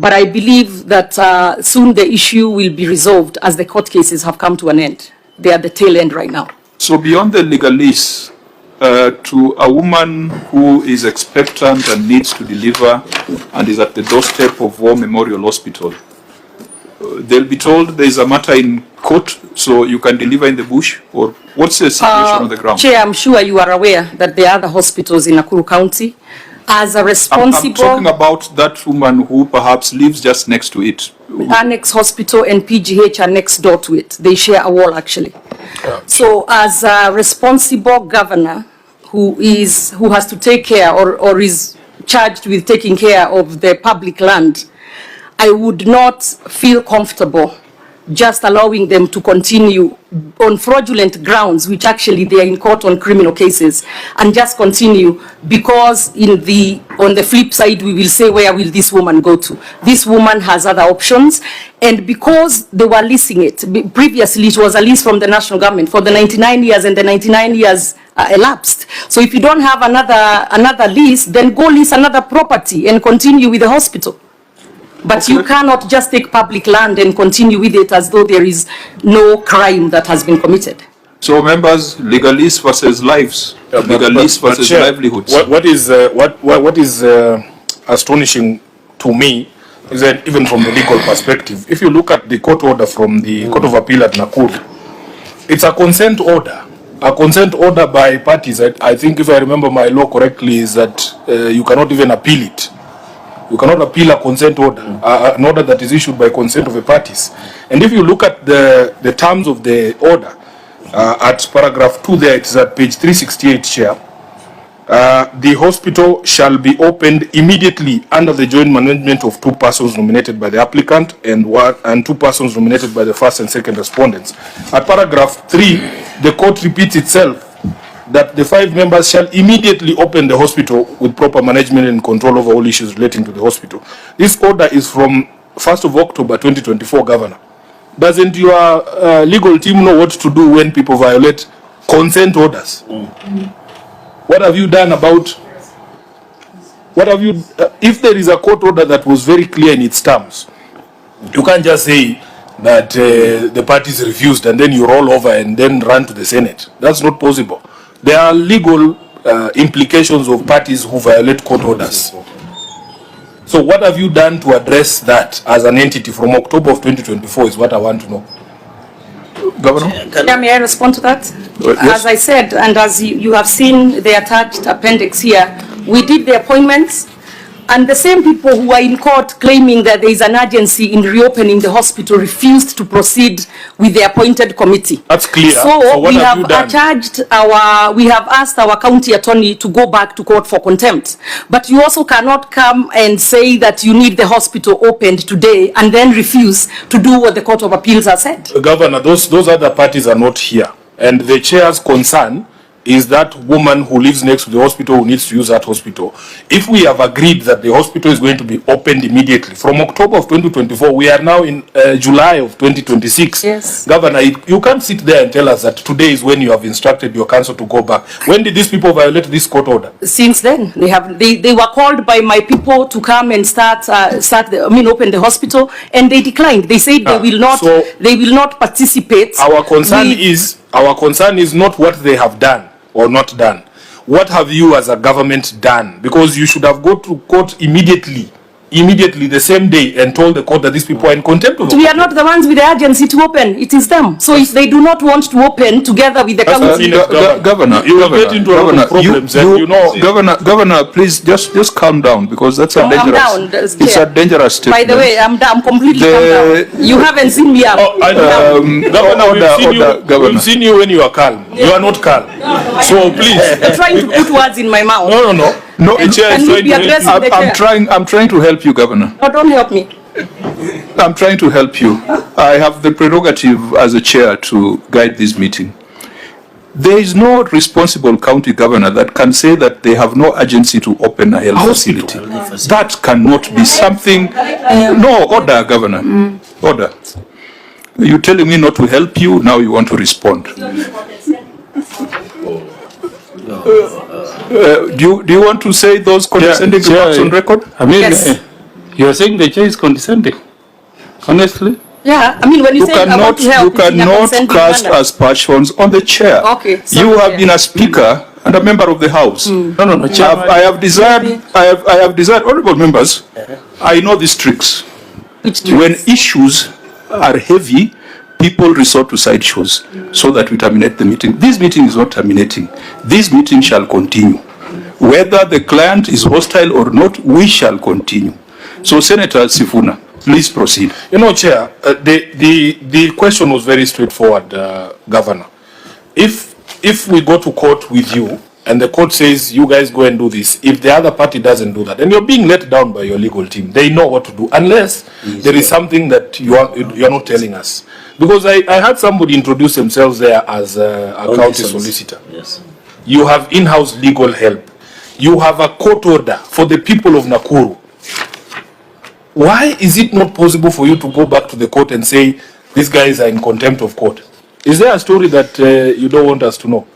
But I believe that soon the issue will be resolved as the court cases have come to an end. They are at the tail end right now. So beyond the legalese, to a woman who is expectant and needs to deliver and is at the doorstep of War Memorial Hospital, they'll be told there is a matter in court, so you can deliver in the bush? Or what's the situation on the ground? Chair, I'm sure you are aware that there are other hospitals in Nakuru County. As a responsible... I'm talking about that woman who perhaps lives just next to it. Annex Hospital and PGH are next door to it. They share a wall, actually. Yeah. So as a responsible governor who has to take care or is charged with taking care of the public land, I would not feel comfortable just allowing them to continue on fraudulent grounds, which actually they are in court on criminal cases, and just continue because on the flip side, we will say, where will this woman go to? This woman has other options, and because they were leasing it, previously it was a lease from the national government for the 99 years, and the 99 years elapsed. So if you don't have another lease, then go lease another property and continue with the hospital. But okay, you cannot just take public land and continue with it as though there is no crime that has been committed. So members, legalese versus lives, legalese versus livelihoods. What is astonishing to me is that even from the legal perspective, if you look at the court order from the Court of Appeal at Nakuru, it's a consent order. A consent order by parties. I think, if I remember my law correctly, is that you cannot even appeal it. You cannot appeal a consent order, an order that is issued by consent of the parties. And if you look at the terms of the order, at paragraph 2 there, it's at page 368, Chair. The hospital shall be opened immediately under the joint management of 2 persons nominated by the applicant and 2 persons nominated by the first and second respondents. At paragraph 3, the court repeats itself that the 5 members shall immediately open the hospital with proper management and control over all issues relating to the hospital. This order is from 1st of October 2024, Governor. Doesn't your legal team know what to do when people violate consent orders? What have you done about... if there is a court order that was very clear in its terms, you can't just say that the parties refused and then you roll over and then run to the Senate. That's not possible. There are legal implications of parties who violate court orders. So what have you done to address that as an entity from October of 2024 is what I want to know. Governor? May I respond to that? Yes. As I said, and as you have seen the attached appendix here, we did the appointments, and the same people who are in court claiming that there is an urgency in reopening the hospital refused to proceed with the appointed committee. That's clear. So we have we have asked our county attorney to go back to court for contempt. But you also cannot come and say that you need the hospital opened today and then refuse to do what the Court of Appeals has said. Governor, those other parties are not here. And the chair's concern is that woman who lives next to the hospital who needs to use that hospital. If we have agreed that the hospital is going to be opened immediately, from October of 2024, we are now in July of 2026. Yes. Governor, you can't sit there and tell us that today is when you have instructed your council to go back. When did these people violate this court order? Since then, they were called by my people to come and open the hospital, and they declined. They said they will not participate. Our concern is not what they have done or not done. What have you as a government done? Because you should have gone to court immediately the same day and told the court that these people are in contempt of the court. We are not the ones with the urgency to open. It is them. So if they do not want to open together with the county... Governor, you will get into a lot of problems. Governor, please just calm down, because that's a dangerous... It's a dangerous statement. By the way, I'm completely calm down. You haven't seen me up. Governor, we've seen you when you are calm. You are not calm. So please... You're trying to put words in my mouth. No, the chair is trying to help you. I'm trying to help you, Governor. No, don't help me. I'm trying to help you. I have the prerogative as a chair to guide this meeting. There is no responsible county governor that can say that they have no urgency to open a health facility. That cannot be something... No, order, Governor. Order. You're telling me not to help you, now you want to respond. Do you want to say those condescending remarks on record? I mean, yes. You are saying the chair is condescending? Honestly? Yeah, I mean, when you say I want to help, you cannot cast aspersions on the chair. Okay, sorry, you have yeah. been a speaker and a member of the House. No, Chairman. I have desired, honorable members, I know these tricks. Which When issues are heavy, people resort to side shows so that we terminate the meeting. This meeting is not terminating. This meeting shall continue. Whether the client is hostile or not, we shall continue. So, Senator Sifuna, please proceed. You know, Chair, the question was very straightforward, Governor. If we go to court with you and the court says you guys go and do this, if the other party doesn't do that, and you're being let down by your legal team, they know what to do, unless there is something that you're not telling us. Because I had somebody introduce themselves there as a county solicitor. Yes. You have in-house legal help. You have a court order for the people of Nakuru. Why is it not possible for you to go back to the court and say, these guys are in contempt of court? Is there a story that you don't want us to know?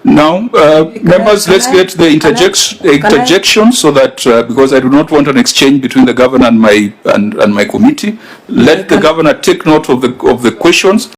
Now, members, let's get the interjection so that, because I do not want an exchange between the governor and my committee, let the governor take note of the questions.